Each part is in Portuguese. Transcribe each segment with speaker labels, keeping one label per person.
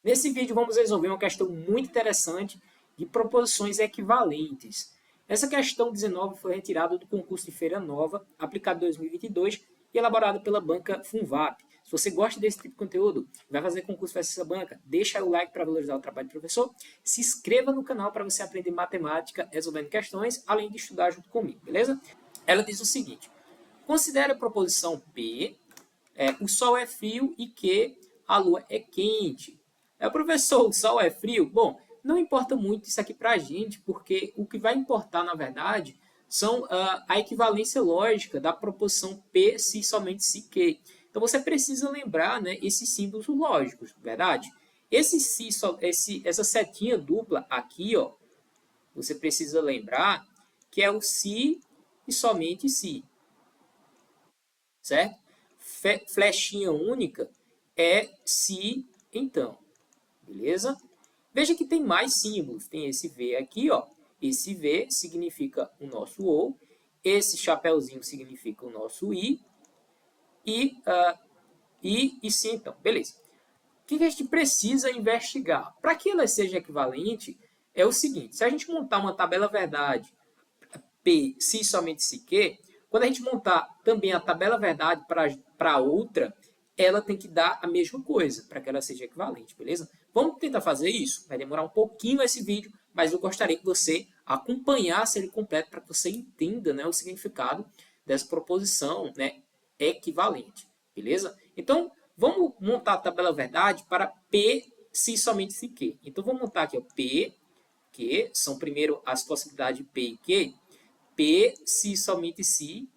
Speaker 1: Nesse vídeo vamos resolver uma questão muito interessante de proposições equivalentes. Essa questão 19 foi retirada do concurso de Feira Nova, aplicado em 2022 e elaborada pela banca Funvap. Se você gosta desse tipo de conteúdo, vai fazer concurso para essa banca, deixa aí o like para valorizar o trabalho do professor, se inscreva no canal para você aprender matemática resolvendo questões, além de estudar junto comigo, beleza? Ela diz o seguinte: considere a proposição P, o Sol é frio e que a Lua é quente. Professor, o Sol é frio? Bom, não importa muito isso aqui para a gente, porque o que vai importar, na verdade, são a equivalência lógica da proposição P se somente se que. Então, você precisa lembrar, né, esses símbolos lógicos, verdade? Essa setinha dupla aqui, ó, você precisa lembrar que é o se e somente se, certo? Flechinha única é se então, beleza? Veja que tem mais símbolos. Tem esse V aqui, ó. Esse V significa o nosso OU. Esse chapéuzinho significa o nosso I. E sim, então. Beleza. O que a gente precisa investigar? Para que ela seja equivalente, é o seguinte. Se a gente montar uma tabela verdade P, se somente se que, quando a gente montar também a tabela verdade para outra, ela tem que dar a mesma coisa, para que ela seja equivalente, beleza? Vamos tentar fazer isso? Vai demorar um pouquinho esse vídeo, mas eu gostaria que você acompanhasse ele completo para que você entenda, né, o significado dessa proposição, né, equivalente, beleza? Então, vamos montar a tabela verdade para P se somente se que. Então, vamos montar aqui, ó, P, que são primeiro as possibilidades de P e Q, P se somente se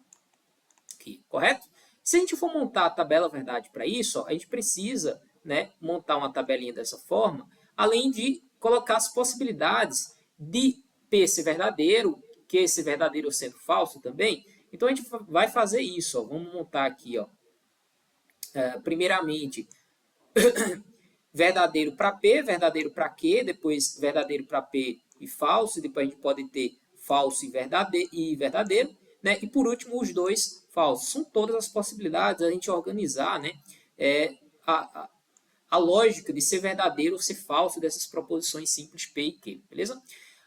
Speaker 1: que, correto? Se a gente for montar a tabela verdade para isso, ó, a gente precisa, né, montar uma tabelinha dessa forma, além de colocar as possibilidades de P ser verdadeiro, Q ser verdadeiro ou sendo falso também. Então, a gente vai fazer isso. Ó. Vamos montar aqui, ó, primeiramente, verdadeiro para P, verdadeiro para Q, depois verdadeiro para P e falso, e depois a gente pode ter falso e verdadeiro, né? E por último, os dois falsos. São todas as possibilidades a gente organizar, né? A lógica de ser verdadeiro ou ser falso dessas proposições simples P e Q, beleza?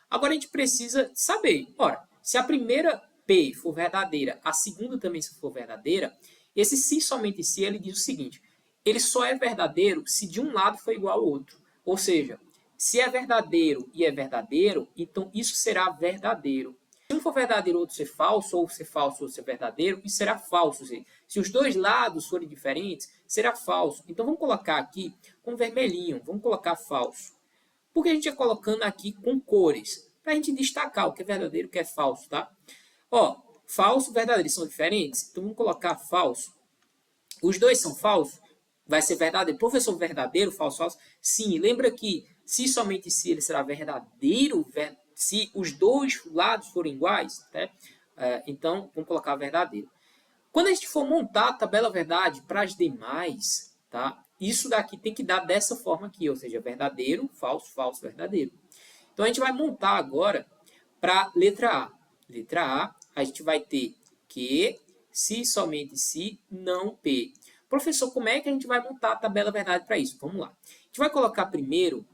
Speaker 1: Agora a gente precisa saber, ora, se a primeira P for verdadeira, a segunda também se for verdadeira, esse se somente se, ele diz o seguinte: ele só é verdadeiro se de um lado for igual ao outro. Ou seja, se é verdadeiro e é verdadeiro, então isso será verdadeiro. Se um for verdadeiro, outro ser falso, ou ser falso, ou ser verdadeiro, isso será falso. Se os dois lados forem diferentes, será falso. Então vamos colocar aqui com vermelhinho, vamos colocar falso. Por que a gente é colocando aqui com cores? Para a gente destacar o que é verdadeiro e o que é falso, tá? Ó, falso e verdadeiro são diferentes? Então vamos colocar falso. Os dois são falsos? Vai ser verdadeiro. Professor, verdadeiro, falso, falso? Sim, lembra que se somente se ele será verdadeiro, se os dois lados forem iguais, né? Então vamos colocar verdadeiro. Quando a gente for montar a tabela verdade para as demais, tá? Isso daqui tem que dar dessa forma aqui, ou seja, verdadeiro, falso, falso, verdadeiro. Então a gente vai montar agora para letra A. Letra A, gente vai ter que, se somente se, não P. Professor, como é que a gente vai montar a tabela verdade para isso? Vamos lá. A gente vai colocar primeiro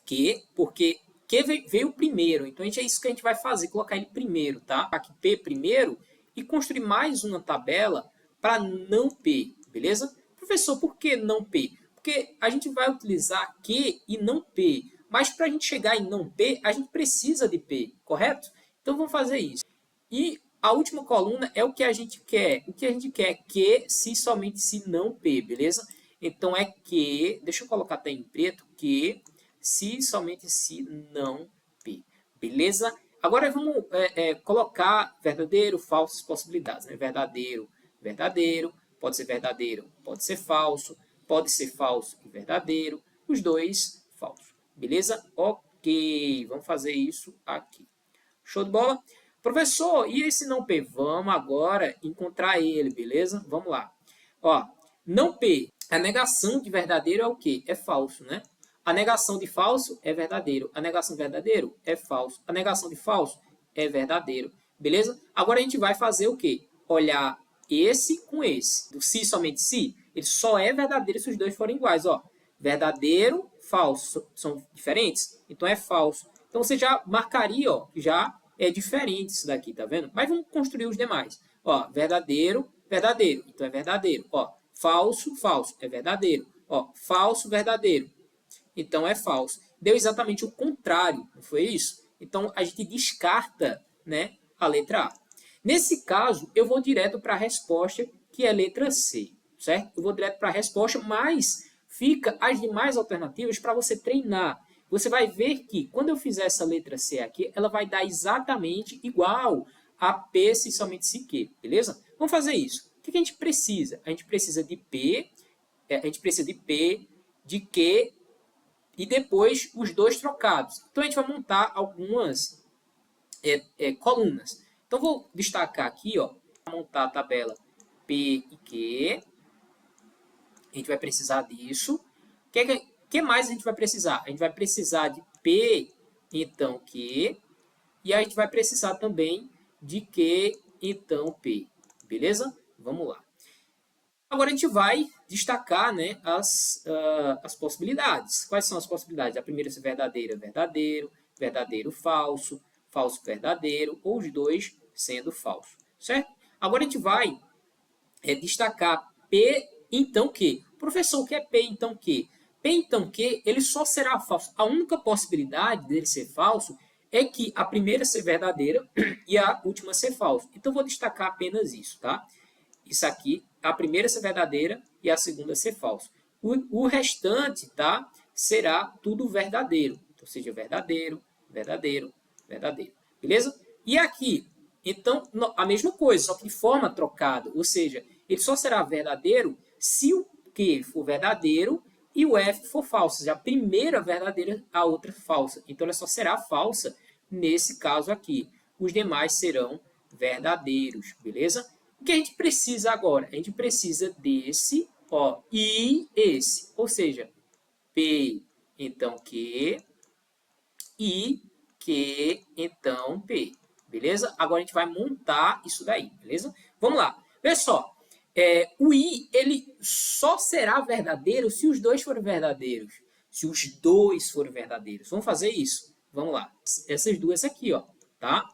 Speaker 1: que, porque que veio primeiro. Então, é isso que a gente vai fazer, colocar ele primeiro, tá? Aqui P primeiro e construir mais uma tabela para não P, beleza? Professor, por que não P? Porque a gente vai utilizar Q e não P. Mas para a gente chegar em não P, a gente precisa de P, correto? Então, vamos fazer isso. E a última coluna é o que a gente quer. O que a gente quer é que, se somente se não P, beleza? Então, é que, deixa eu colocar até em preto, que, se somente se não P, beleza? Agora vamos colocar verdadeiro, falso, possibilidades. Né? Verdadeiro, verdadeiro, pode ser verdadeiro, pode ser falso e verdadeiro, os dois falsos, beleza? Ok, vamos fazer isso aqui. Show de bola? Professor, e esse não P? Vamos agora encontrar ele, beleza? Vamos lá. Ó, não P, a negação de verdadeiro é o quê? É falso, né? A negação de falso é verdadeiro. A negação de verdadeiro é falso. A negação de falso é verdadeiro. Beleza? Agora a gente vai fazer o quê? Olhar esse com esse. Do se somente se, ele só é verdadeiro se os dois forem iguais. Ó, verdadeiro, falso. São diferentes? Então é falso. Então você já marcaria, ó, que já é diferente isso daqui, tá vendo? Mas vamos construir os demais. Ó, verdadeiro, verdadeiro. Então é verdadeiro. Ó, falso, falso. É verdadeiro. Ó, falso, verdadeiro. Então é falso. Deu exatamente o contrário, não foi isso? Então a gente descarta, né, a letra A. Nesse caso, eu vou direto para a resposta, que é a letra C, certo? Eu vou direto para a resposta, mas fica as demais alternativas para você treinar. Você vai ver que quando eu fizer essa letra C aqui, ela vai dar exatamente igual a P se somente se Q, beleza? Vamos fazer isso. O que a gente precisa? A gente precisa de P, de Q e depois os dois trocados. Então a gente vai montar algumas colunas. Então vou destacar aqui, ó, montar a tabela P e Q. A gente vai precisar disso. O que mais a gente vai precisar? A gente vai precisar de P, então Q. E a gente vai precisar também de Q, então P. Beleza? Vamos lá. Agora a gente vai destacar, né, as possibilidades. Quais são as possibilidades? A primeira é verdadeira, verdadeiro, verdadeiro, falso, falso, verdadeiro, ou os dois sendo falso, certo? Agora a gente vai destacar P, então Q. Professor, o que é P, então Q? P, então Q, ele só será falso. A única possibilidade dele ser falso é que a primeira ser verdadeira e a última ser falso. Então, vou destacar apenas isso, tá? Isso aqui, a primeira ser verdadeira e a segunda ser falso. O restante, tá? Será tudo verdadeiro. Ou seja, verdadeiro, verdadeiro, verdadeiro. Beleza? E aqui, então, a mesma coisa, só que de forma trocada. Ou seja, ele só será verdadeiro se o Q for verdadeiro e o F for falso. Ou seja, a primeira verdadeira, a outra falsa. Então, ela só será falsa nesse caso aqui. Os demais serão verdadeiros, beleza? O que a gente precisa agora? A gente precisa desse, ó, e esse. Ou seja, P, então Q, e Q, então P. Beleza? Agora a gente vai montar isso daí, beleza? Vamos lá. Olha só. O I, ele só será verdadeiro se os dois forem verdadeiros. Se os dois forem verdadeiros. Vamos fazer isso? Vamos lá. Essas duas aqui, ó, tá?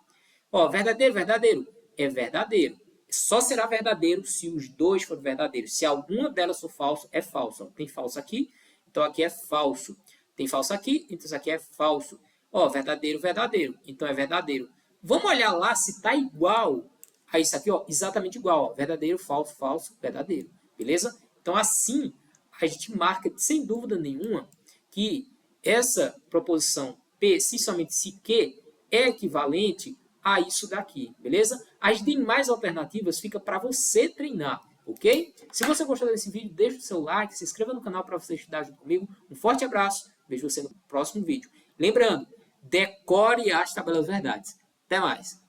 Speaker 1: Ó, verdadeiro, verdadeiro. É verdadeiro. Só será verdadeiro se os dois forem verdadeiros. Se alguma delas for falso, é falso. Ó, tem falso aqui, então aqui é falso. Tem falso aqui, então isso aqui é falso. Ó, verdadeiro, verdadeiro. Então é verdadeiro. Vamos olhar lá se está igual a isso aqui, ó, exatamente igual. Ó, verdadeiro, falso, falso, verdadeiro. Beleza? Então assim, a gente marca, sem dúvida nenhuma, que essa proposição P, se somente se Q, é equivalente a isso daqui, beleza? As demais alternativas fica para você treinar, ok? Se você gostou desse vídeo, deixa o seu like, se inscreva no canal para você estudar junto comigo. Um forte abraço, vejo você no próximo vídeo. Lembrando, decore as tabelas verdades. Até mais!